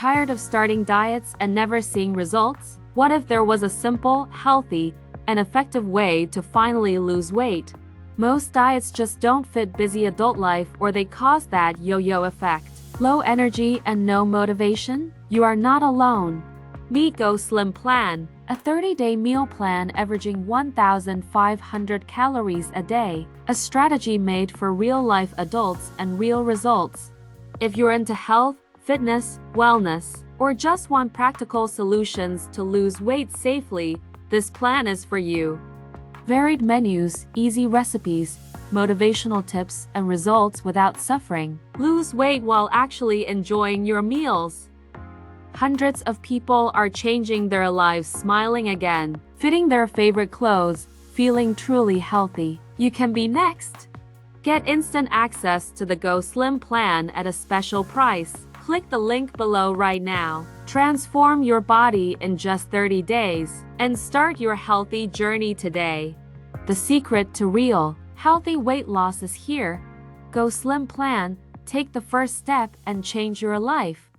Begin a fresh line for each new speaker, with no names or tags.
Tired of starting diets and never seeing results? What if there was a simple, healthy, and effective way to finally lose weight? Most diets just don't fit busy adult life, or they cause that yo-yo effect. Low energy and no motivation? You are not alone. Meet GoSlimPlan, a 30-day meal plan averaging 1,500 calories a day, a strategy made for real-life adults and real results. If you're into health, fitness, wellness, or just want practical solutions to lose weight safely, this plan is for you. Varied menus, easy recipes, motivational tips, and results without suffering. Lose weight while actually enjoying your meals. Hundreds of people are changing their lives, smiling again, fitting their favorite clothes, feeling truly healthy. You can be next. Get instant access to the GoSlimPlan at a special price. Click the link below right now. Transform your body in just 30 days and start your healthy journey today. The secret to real, healthy weight loss is here. GoSlimPlan, take the first step and change your life.